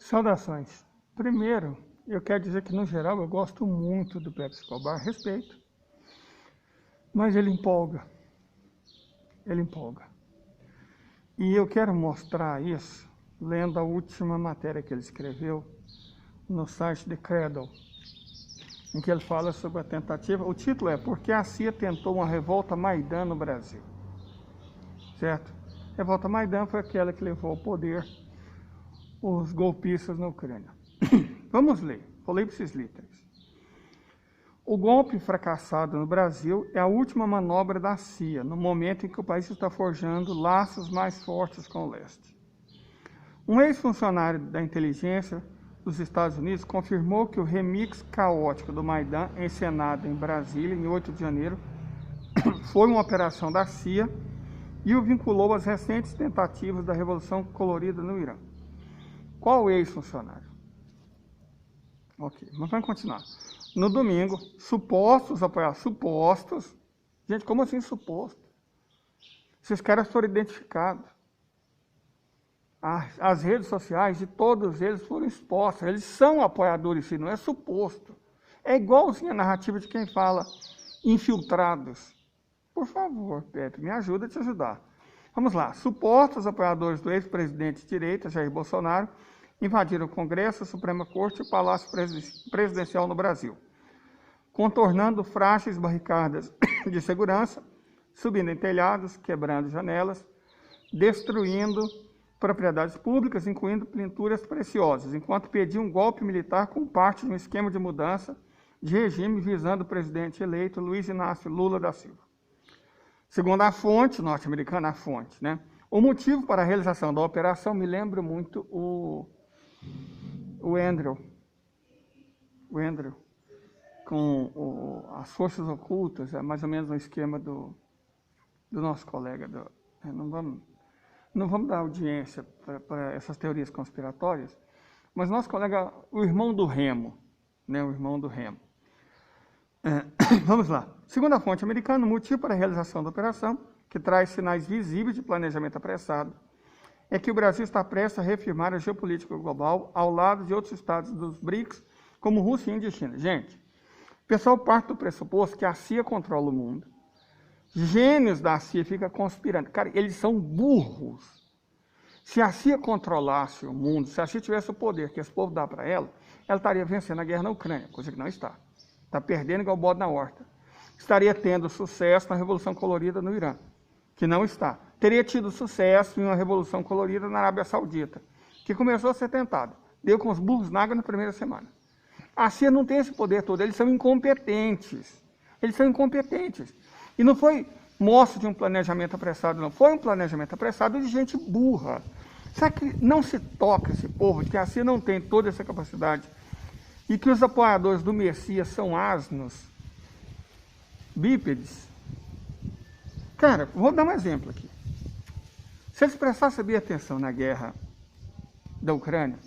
Saudações. Primeiro, eu quero dizer que, no geral, eu gosto muito do Pepe Escobar, respeito, mas ele empolga. Ele empolga. E eu quero mostrar isso lendo a última matéria que ele escreveu no site The Cradle, em que ele fala sobre a tentativa. O título é "Por que a CIA tentou uma revolta Maidan no Brasil?" Certo? A revolta Maidan foi aquela que levou ao poder os golpistas na Ucrânia. Vamos ler, vou ler ipsis-literis. O golpe fracassado no Brasil é a última manobra da CIA, no momento em que o país está forjando laços mais fortes com o leste. Um ex-funcionário da inteligência dos Estados Unidos confirmou que o remix caótico do Maidan, encenado em Brasília em 8 de janeiro, foi uma operação da CIA e o vinculou às recentes tentativas da Revolução Colorida no Irã. Qual ex-funcionário? Ok, mas vamos continuar. No domingo, supostos apoiadores, supostos, gente, como assim suposto? Esses caras foram identificados. As redes sociais de todos eles foram expostas, eles são apoiadores, não é suposto. É igualzinho a narrativa de quem fala infiltrados. Por favor, Pepe, me ajuda a te ajudar. Vamos lá. Supostos apoiadores do ex-presidente de direita, Jair Bolsonaro, invadiram o Congresso, a Suprema Corte e o Palácio Presidencial no Brasil, contornando frágeis barricadas de segurança, subindo em telhados, quebrando janelas, destruindo propriedades públicas, incluindo pinturas preciosas, enquanto pediam um golpe militar como parte de um esquema de mudança de regime visando o presidente eleito Luiz Inácio Lula da Silva. Segundo a fonte norte-americana, a fonte, né? O motivo para a realização da operação me lembra muito o Andrew, com as forças ocultas, é mais ou menos um esquema do nosso colega. Não vamos dar audiência para essas teorias conspiratórias, mas nosso colega, o irmão do Remo, né? O irmão do Remo. Vamos lá. Segundo a fonte americana, o motivo para a realização da operação, que traz sinais visíveis de planejamento apressado, é que o Brasil está prestes a reafirmar a geopolítica global ao lado de outros estados dos BRICS, como Rússia, Índia e China. Gente, o pessoal parte do pressuposto que a CIA controla o mundo. Gênios da CIA ficam conspirando. Cara, eles são burros. Se a CIA controlasse o mundo, se a CIA tivesse o poder que esse povo dá para ela estaria vencendo a guerra na Ucrânia, coisa que não está. Está perdendo igual bode na horta. Estaria tendo sucesso na Revolução Colorida no Irã, que não está. Teria tido sucesso em uma Revolução Colorida na Arábia Saudita, que começou a ser tentada. Deu com os burros na água na primeira semana. A CIA não tem esse poder todo, eles são incompetentes. Eles são incompetentes. E não foi mostra de um planejamento apressado, não. Foi um planejamento apressado de gente burra. Sabe que não se toca esse povo, de que a CIA não tem toda essa capacidade e que os apoiadores do Messias são asnos, bípedes? Cara, vou dar um exemplo aqui. Se eles prestassem bem atenção na guerra da Ucrânia,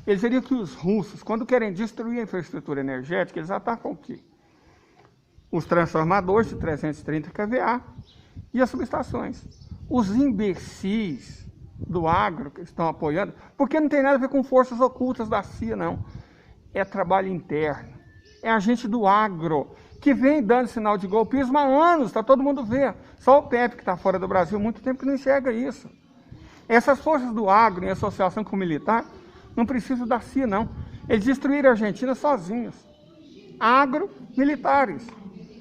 eles veriam que os russos, quando querem destruir a infraestrutura energética, eles atacam o quê? Os transformadores de 330 kVA e as subestações. Os imbecis do agro que estão apoiando, porque não tem nada a ver com forças ocultas da CIA, não. É trabalho interno. É a gente do agro, que vem dando sinal de golpismo há anos, está todo mundo vendo. Só o Pepe, que está fora do Brasil há muito tempo, que não enxerga isso. Essas forças do agro, em associação com o militar, não precisam da CIA, não. Eles destruíram a Argentina sozinhos. Agro-militares.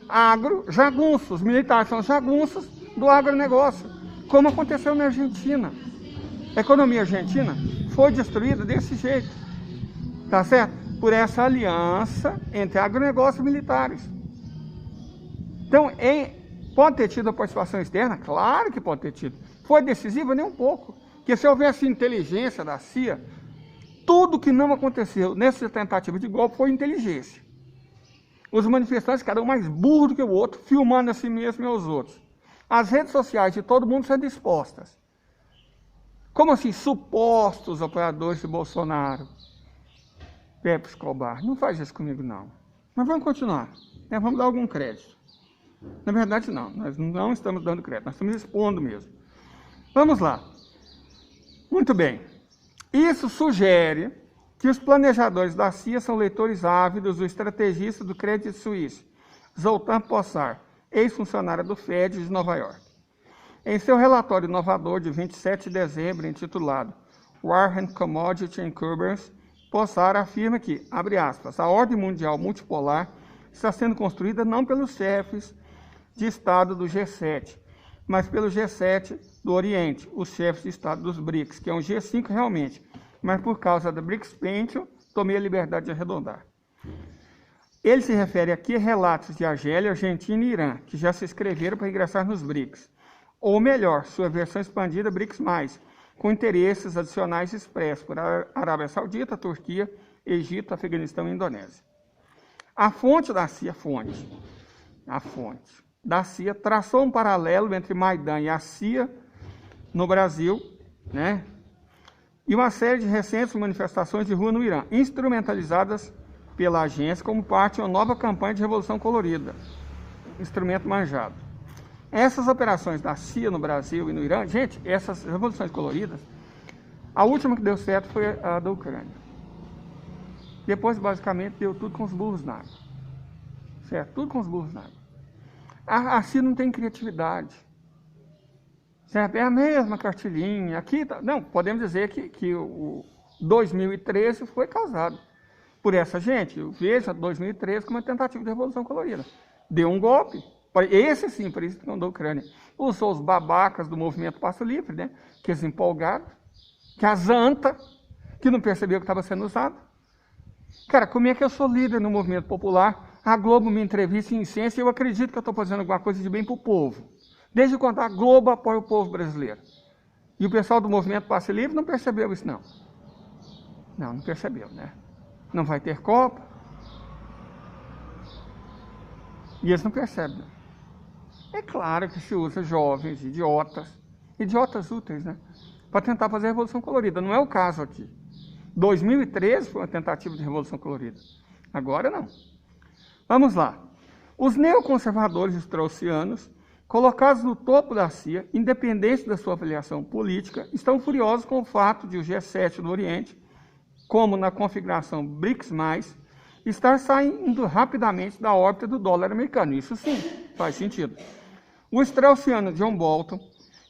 Agro-jagunços. Militares são jagunços do agronegócio, como aconteceu na Argentina. A economia argentina foi destruída desse jeito. Tá certo? Por essa aliança entre agronegócio e militares. Então, pode ter tido a participação externa? Claro que pode ter tido. Foi decisiva? Nem um pouco. Porque se houvesse inteligência da CIA, tudo que não aconteceu nessa tentativa de golpe foi inteligência. Os manifestantes, cada um mais burro do que o outro, filmando a si mesmo e aos outros. As redes sociais de todo mundo sendo expostas. Como assim, supostos apoiadores de Bolsonaro? Pepe Escobar, não faz isso comigo, não. Mas vamos continuar. Vamos dar algum crédito. Na verdade, não. Nós não estamos dando crédito. Nós estamos expondo mesmo. Vamos lá. Muito bem. Isso sugere que os planejadores da CIA são leitores ávidos do estrategista do Credit Suisse, Zoltan Possar, ex-funcionário do Fed de Nova York. Em seu relatório inovador de 27 de dezembro, intitulado War and Commodity Incursions, Possar afirma que, abre aspas, a ordem mundial multipolar está sendo construída não pelos chefes de Estado do G7, mas pelo G7 do Oriente, os chefes de Estado dos BRICS, que é um G5 realmente, mas por causa da BRICS Pension, tomei a liberdade de arredondar. Ele se refere aqui a relatos de Argélia, Argentina e Irã, que já se inscreveram para ingressar nos BRICS. Ou melhor, sua versão expandida BRICS+, com interesses adicionais expressos por Arábia Saudita, Turquia, Egito, Afeganistão e Indonésia. A fonte da CIA, da CIA traçou um paralelo entre Maidan e a CIA no Brasil, né? E uma série de recentes manifestações de rua no Irã, instrumentalizadas pela agência como parte de uma nova campanha de Revolução Colorida, instrumento manjado. Essas operações da CIA no Brasil e no Irã, gente, essas revoluções coloridas, a última que deu certo foi a da Ucrânia. Depois, basicamente, deu tudo com os burros na água. Certo? Tudo com os burros na água. A CIA não tem criatividade. Certo? É a mesma cartilhinha. Aqui, não, podemos dizer que o 2013 foi causado por essa gente. Eu vejo 2013 como uma tentativa de revolução colorida. Deu um golpe. Esse sim, por isso que não da Ucrânia. Usou os babacas do movimento Passo Livre, né? Que eles empolgaram. Que a Zanta, que não percebeu que estava sendo usado. Cara, como é que eu sou líder no movimento popular? A Globo me entrevista e incensa e eu acredito que eu estou fazendo alguma coisa de bem para o povo. Desde quando a Globo apoia o povo brasileiro. E o pessoal do movimento Passe Livre não percebeu isso, não. Não percebeu, né? Não vai ter Copa. E eles não percebem. Não. É claro que se usa jovens, idiotas úteis, né? Para tentar fazer a Revolução Colorida. Não é o caso aqui. 2013 foi uma tentativa de Revolução Colorida. Agora não. Vamos lá. Os neoconservadores straussianos, colocados no topo da CIA, independente da sua avaliação política, estão furiosos com o fato de o G7 do Oriente, como na configuração BRICS+, estar saindo rapidamente da órbita do dólar americano. Isso sim, faz sentido. O straussiano John Bolton,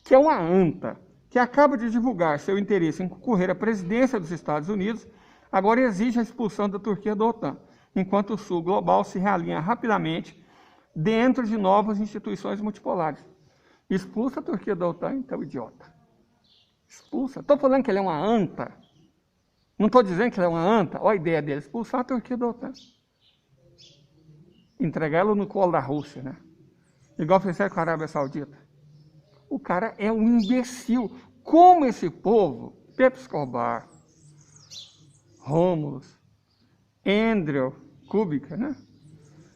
que é uma anta, que acaba de divulgar seu interesse em concorrer à presidência dos Estados Unidos, agora exige a expulsão da Turquia da OTAN, enquanto o Sul global se realinha rapidamente dentro de novas instituições multipolares. Expulsa a Turquia da OTAN, então, idiota. Expulsa. Estou falando que ele é uma anta. Não estou dizendo que ele é uma anta. Olha a ideia dele, expulsar a Turquia da OTAN. Entregar ela no colo da Rússia, né? Igual fizeram com a Arábia Saudita. O cara é um imbecil. Como esse povo, Pepe Escobar, Rômulus, Andrew, Kubica, né?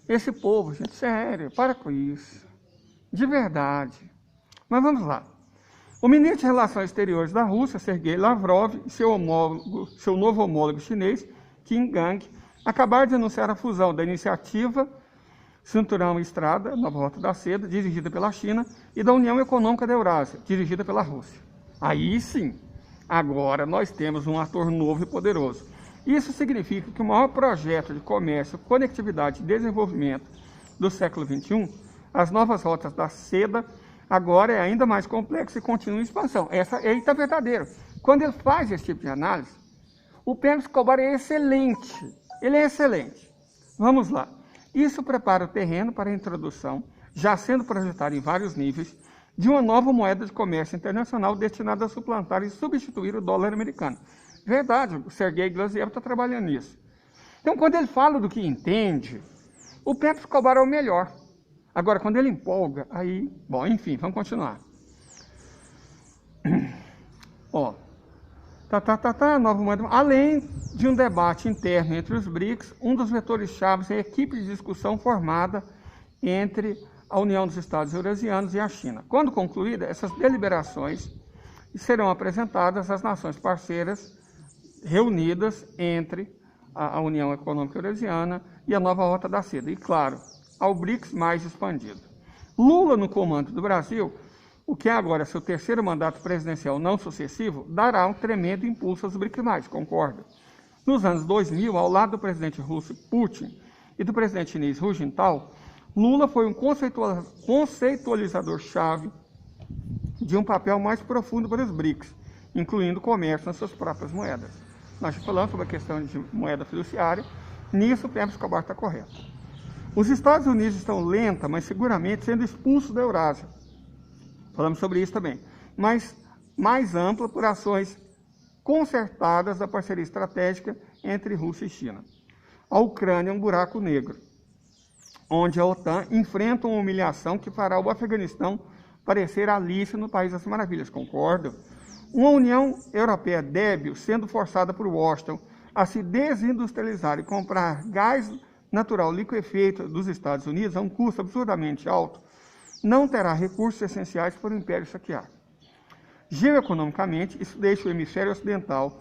Esse povo, gente, sério, para com isso. De verdade. Mas vamos lá. O ministro de Relações Exteriores da Rússia, Sergei Lavrov, e seu novo homólogo chinês, Qin Gang, acabaram de anunciar a fusão da iniciativa Cinturão e Estrada, Nova Rota da Seda, dirigida pela China, e da União Econômica da Eurásia, dirigida pela Rússia. Aí sim, agora nós temos um ator novo e poderoso. Isso significa que o maior projeto de comércio, conectividade e desenvolvimento do século XXI, as novas rotas da seda, agora é ainda mais complexo e continua em expansão. Essa aí está verdadeiro. Quando ele faz esse tipo de análise, o Pepe Escobar é excelente. Ele é excelente. Vamos lá. Isso prepara o terreno para a introdução, já sendo projetado em vários níveis, de uma nova moeda de comércio internacional destinada a suplantar e substituir o dólar americano. Verdade, o Sergei Glaziev está trabalhando nisso. Então, quando ele fala do que entende, o Pepe Escobar é o melhor. Agora, quando ele empolga, aí... Bom, enfim, vamos continuar. Ó, nova moeda. Além de um debate interno entre os BRICS, um dos vetores-chave é a equipe de discussão formada entre a União dos Estados Eurasianos e a China. Quando concluída, essas deliberações serão apresentadas às nações parceiras reunidas entre a União Econômica Eurasiana e a nova Rota da Seda. E, claro, ao BRICS mais expandido. Lula, no comando do Brasil, o que é agora seu terceiro mandato presidencial não sucessivo, dará um tremendo impulso aos BRICS+, concorda? Nos anos 2000, ao lado do presidente russo Putin e do presidente chinês Hu Jintao, Lula foi um conceitualizador-chave de um papel mais profundo para os BRICS, incluindo o comércio nas suas próprias moedas. Nós já falamos sobre a questão de moeda fiduciária, nisso o Pérez Escobar está correto. Os Estados Unidos estão lenta, mas seguramente sendo expulsos da Eurásia. Falamos sobre isso também. Mas mais ampla por ações concertadas da parceria estratégica entre Rússia e China. A Ucrânia é um buraco negro, onde a OTAN enfrenta uma humilhação que fará o Afeganistão parecer Alice no País das Maravilhas, concordo? Uma União Europeia débil, sendo forçada por Washington a se desindustrializar e comprar gás natural liquefeito dos Estados Unidos a um custo absurdamente alto, não terá recursos essenciais para o Império saquear. Geoeconomicamente, isso deixa o hemisfério ocidental,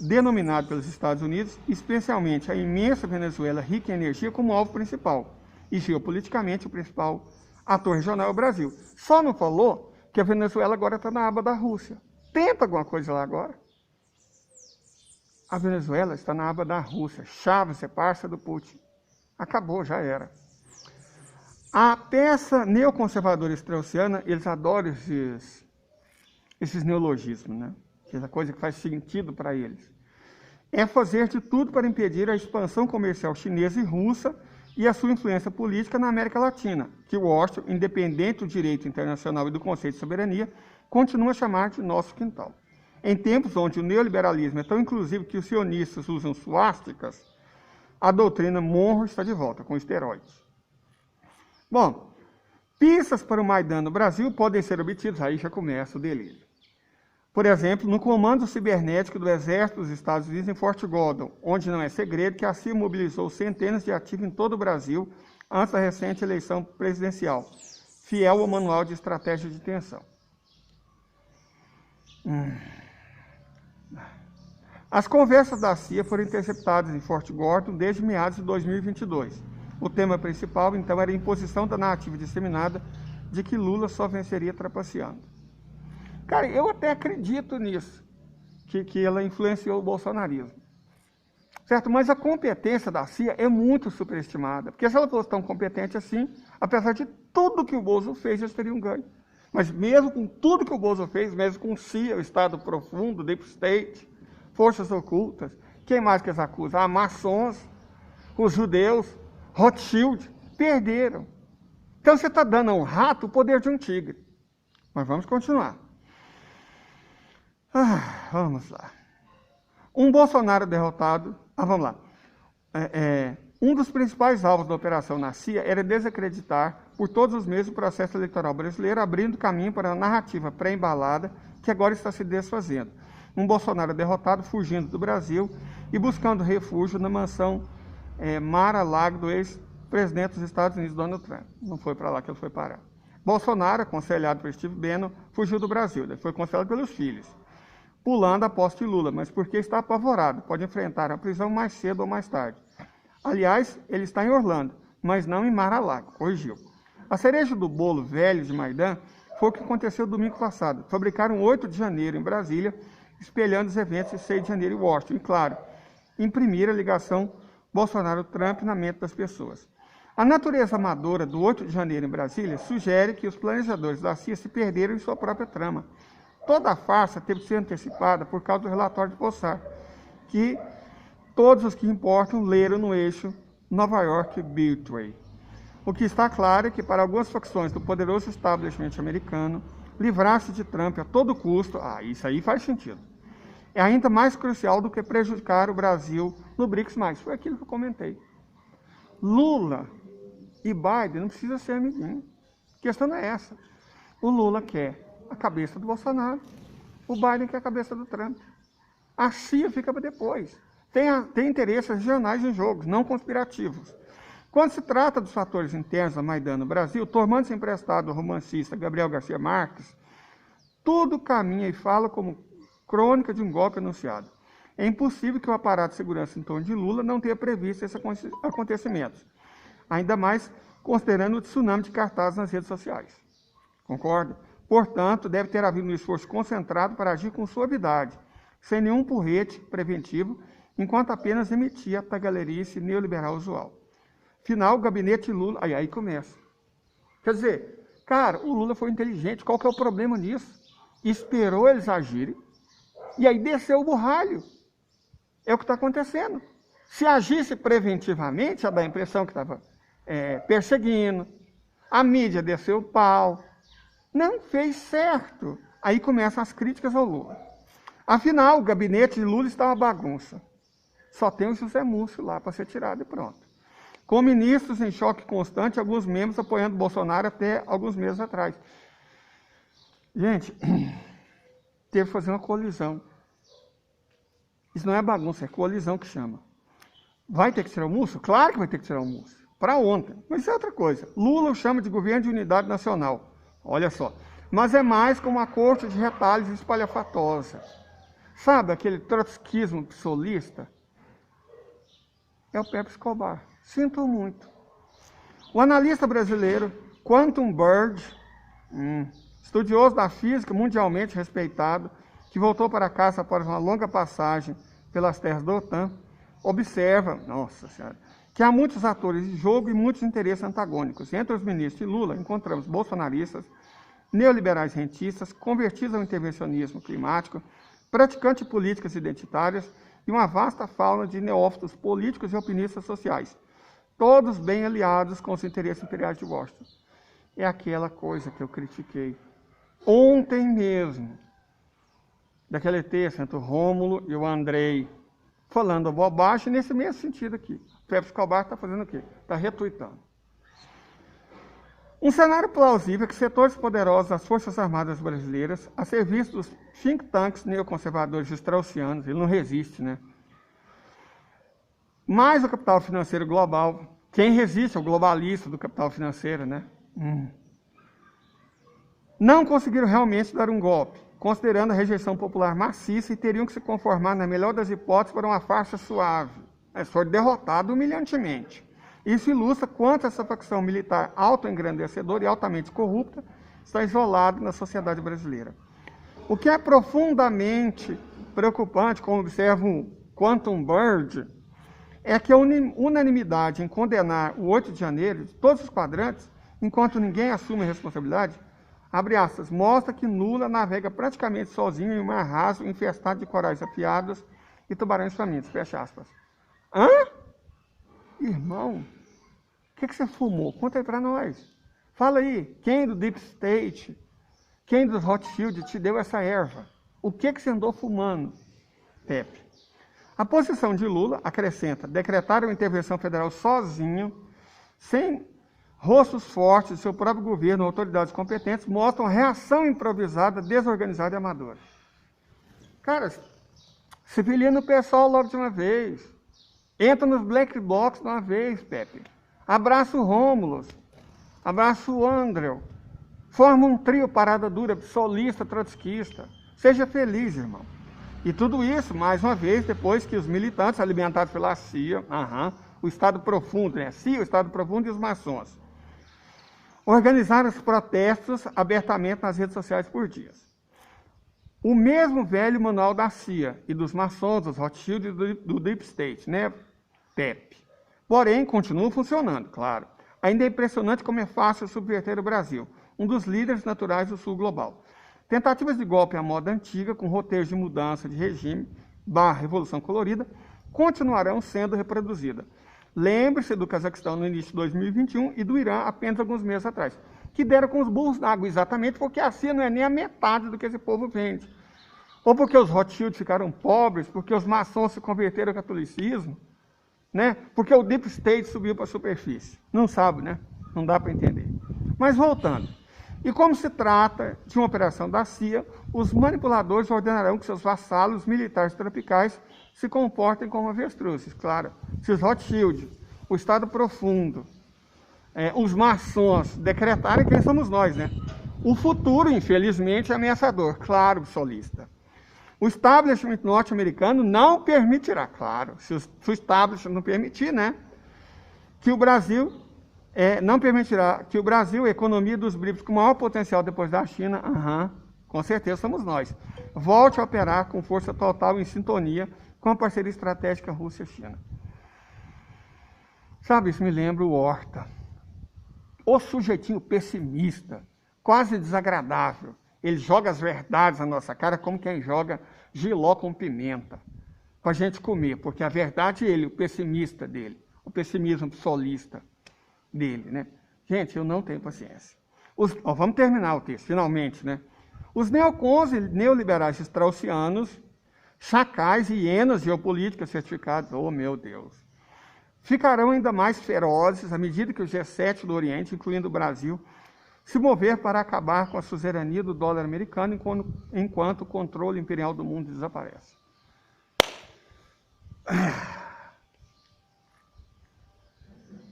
denominado pelos Estados Unidos, especialmente a imensa Venezuela rica em energia, como alvo principal. E geopoliticamente, o principal ator regional é o Brasil. Só não falou que a Venezuela agora está na aba da Rússia. Tenta alguma coisa lá agora. A Venezuela está na aba da Rússia. Chávez é parça do Putin. Acabou, já era. A peça neoconservadora straussiana, eles adoram esses neologismos, né? Essa coisa que faz sentido para eles. É fazer de tudo para impedir a expansão comercial chinesa e russa e a sua influência política na América Latina, que Washington, independente do direito internacional e do conceito de soberania, continua a chamar de nosso quintal. Em tempos onde o neoliberalismo é tão inclusivo que os sionistas usam suásticas, a doutrina Monroe está de volta, com esteroides. Bom, pistas para o Maidan no Brasil podem ser obtidas, aí já começa o delírio. Por exemplo, no comando cibernético do Exército dos Estados Unidos em Fort Gordon, onde não é segredo que a CIA mobilizou centenas de ativos em todo o Brasil antes da recente eleição presidencial, fiel ao Manual de Estratégia de Tensão. As conversas da CIA foram interceptadas em Fort Gordon desde meados de 2022. O tema principal, então, era a imposição da narrativa disseminada de que Lula só venceria trapaceando. Cara, eu até acredito nisso, que ela influenciou o bolsonarismo. Certo? Mas a competência da CIA é muito superestimada, porque se ela fosse tão competente assim, apesar de tudo que o Bozo fez, eles teriam ganho. Mas mesmo com tudo que o Bozo fez, mesmo com o CIA, o Estado Profundo, Deep State, forças ocultas, quem mais que eles acusam? Ah, maçons, os judeus, Rothschild, perderam. Então você está dando ao rato o poder de um tigre. Mas vamos continuar. Vamos lá. Um Bolsonaro derrotado. Vamos lá. Um dos principais alvos da operação na CIA era desacreditar por todos os meios o processo eleitoral brasileiro, abrindo caminho para a narrativa pré-embalada que agora está se desfazendo. Um Bolsonaro derrotado, fugindo do Brasil e buscando refúgio na mansão Mar-a-Lago do ex-presidente dos Estados Unidos, Donald Trump. Não foi para lá que ele foi parar. Bolsonaro, aconselhado por Steve Bannon, fugiu do Brasil. Ele foi aconselhado pelos filhos, pulando a posse de Lula, mas porque está apavorado, pode enfrentar a prisão mais cedo ou mais tarde. Aliás, ele está em Orlando, mas não em Mar-a-Lago, corrigiu. A cereja do bolo velho de Maidan foi o que aconteceu domingo passado. Fabricaram 8 de janeiro em Brasília, espelhando os eventos de 6 de janeiro em Washington. E, claro, imprimir a ligação Bolsonaro-Trump na mente das pessoas. A natureza amadora do 8 de janeiro em Brasília sugere que os planejadores da CIA se perderam em sua própria trama. Toda a farsa teve que ser antecipada por causa do relatório de Bossar, que todos os que importam leram no eixo Nova York-Beltway. O que está claro é que, para algumas facções do poderoso establishment americano, livrar-se de Trump a todo custo, isso aí faz sentido, é ainda mais crucial do que prejudicar o Brasil no BRICS+. Foi aquilo que eu comentei. Lula e Biden não precisam ser amiguinhos. A questão não é essa. O Lula quer a cabeça do Bolsonaro, o Biden quer a cabeça do Trump. A CIA fica para depois. Tem interesses regionais em jogo, não conspirativos. Quando se trata dos fatores internos da Maidan no Brasil, tomando-se emprestado ao romancista Gabriel Garcia Marques, tudo caminha e fala como crônica de um golpe anunciado. É impossível que o aparato de segurança em torno de Lula não tenha previsto esses acontecimentos, ainda mais considerando o tsunami de cartazes nas redes sociais. Concorda? Portanto, deve ter havido um esforço concentrado para agir com suavidade, sem nenhum porrete preventivo enquanto apenas emitia a tagarelice neoliberal usual. Final, o gabinete Lula... Aí começa. Quer dizer, cara, o Lula foi inteligente, qual que é o problema nisso? Esperou eles agirem, e aí desceu o burralho. É o que está acontecendo. Se agisse preventivamente, ia dar a impressão que estava perseguindo, a mídia desceu o pau, não fez certo. Aí começam as críticas ao Lula. Afinal, o gabinete de Lula está uma bagunça. Só tem o José Múcio lá para ser tirado e pronto. Com ministros em choque constante, alguns membros apoiando Bolsonaro até alguns meses atrás. Gente, teve que fazer uma colisão. Isso não é bagunça, é colisão que chama. Vai ter que tirar o Múcio? Claro que vai ter que tirar o Múcio. Para ontem. Mas isso é outra coisa. Lula o chama de governo de unidade nacional. Olha só. Mas é mais como uma corte de retalhos espalhafatosa. Sabe aquele trotskismo psolista? É o Pepe Escobar. Sinto muito. O analista brasileiro Quantum Bird, estudioso da física mundialmente respeitado, que voltou para casa após uma longa passagem pelas terras da OTAN, observa, nossa senhora, que há muitos atores de jogo e muitos interesses antagônicos. Entre os ministros de Lula, encontramos bolsonaristas, neoliberais rentistas, convertidos ao intervencionismo climático, praticantes de políticas identitárias e uma vasta fauna de neófitos políticos e opinistas sociais, todos bem aliados com os interesses imperiais de Washington. É aquela coisa que eu critiquei ontem mesmo, daquele texto entre o Rômulo e o Andrei, falando bobagem nesse mesmo sentido aqui. O Pepe Escobar está fazendo o quê? Está retuitando. Um cenário plausível é que setores poderosos das Forças Armadas brasileiras, a serviço dos think tanks neoconservadores straussianos, ele não resiste, né? Mais o capital financeiro global. Quem resiste é o globalista do capital financeiro, né? Não conseguiram realmente dar um golpe, considerando a rejeição popular maciça, e teriam que se conformar, na melhor das hipóteses, para uma farsa suave. Foram derrotados humilhantemente. Isso ilustra quanto essa facção militar autoengrandecedora e altamente corrupta está isolada na sociedade brasileira. O que é profundamente preocupante, como observa o Quantum Bird, é que a unanimidade em condenar o 8 de janeiro, de todos os quadrantes, enquanto ninguém assume a responsabilidade, abre aspas, mostra que Lula navega praticamente sozinho em um mar raso, infestado de corais afiados e tubarões famintos, fecha aspas. Hã? Irmão, o que você fumou? Conta aí para nós. Fala aí, quem do Deep State, quem dos Rothschild te deu essa erva? O que você andou fumando, Pepe? A posição de Lula, acrescenta, decretar uma intervenção federal sozinho, sem rostos fortes de seu próprio governo ou autoridades competentes, mostram reação improvisada, desorganizada e amadora. Cara, civiliana o pessoal logo de uma vez. Entra nos black box de uma vez, Pepe. Abraça o Rômulo, abraça o André. Forma um trio parada dura, psolista, trotskista. Seja feliz, irmão. E tudo isso, mais uma vez, depois que os militantes, alimentados pela CIA, o Estado Profundo, né? CIA, o Estado Profundo e os maçons, organizaram os protestos abertamente nas redes sociais por dias. O mesmo velho manual da CIA e dos maçons, dos Rothschild e do Deep State, né, PEP. Porém, continua funcionando, claro. Ainda é impressionante como é fácil subverter o Brasil, um dos líderes naturais do Sul global. Tentativas de golpe à moda antiga, com roteiros de mudança de regime, revolução colorida, continuarão sendo reproduzidas. Lembre-se do Cazaquistão no início de 2021 e do Irã apenas alguns meses atrás, que deram com os burros na água, exatamente porque a CIA não é nem a metade do que esse povo vende. Ou porque os Rothschild ficaram pobres, porque os maçons se converteram ao catolicismo, né? Porque o Deep State subiu para a superfície. Não sabe, né? Não dá para entender. Mas voltando. E como se trata de uma operação da CIA, os manipuladores ordenarão que seus vassalos militares tropicais se comportem como avestruzes. Claro, se os Rothschild, o Estado Profundo, os maçons decretarem, quem somos nós, né? O futuro, infelizmente, é ameaçador. Claro, solista. O establishment norte-americano não permitirá, claro, se o establishment não permitir, né? Que o Brasil... não permitirá que o Brasil, a economia dos BRICS com maior potencial depois da China, com certeza somos nós, volte a operar com força total em sintonia com a parceria estratégica Rússia-China. Sabe, isso me lembra o Horta. O sujeitinho pessimista, quase desagradável. Ele joga as verdades na nossa cara como quem joga jiló com pimenta, para a gente comer, porque a verdade é ele, o pessimista dele, o pessimismo solista dele, né? Gente, eu não tenho paciência. Vamos terminar o texto, finalmente, né? Os neocons e neoliberais straussianos, chacais e hienas geopolíticas certificadas, oh meu Deus, ficarão ainda mais ferozes à medida que o G7 do Oriente, incluindo o Brasil, se mover para acabar com a suzerania do dólar americano enquanto o controle imperial do mundo desaparece.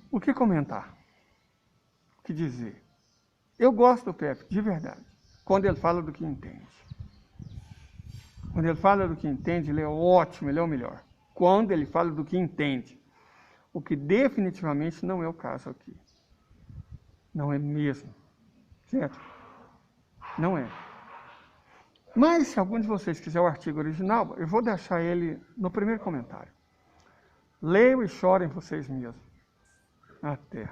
O que comentar? O que dizer? Eu gosto do Pepe, de verdade, quando ele fala do que entende. Quando ele fala do que entende, ele é ótimo, ele é o melhor. Quando ele fala do que entende, o que definitivamente não é o caso aqui. Não é mesmo. Certo? Não é. Mas, se algum de vocês quiser o artigo original, eu vou deixar ele no primeiro comentário. Leiam e chorem vocês mesmos. Até.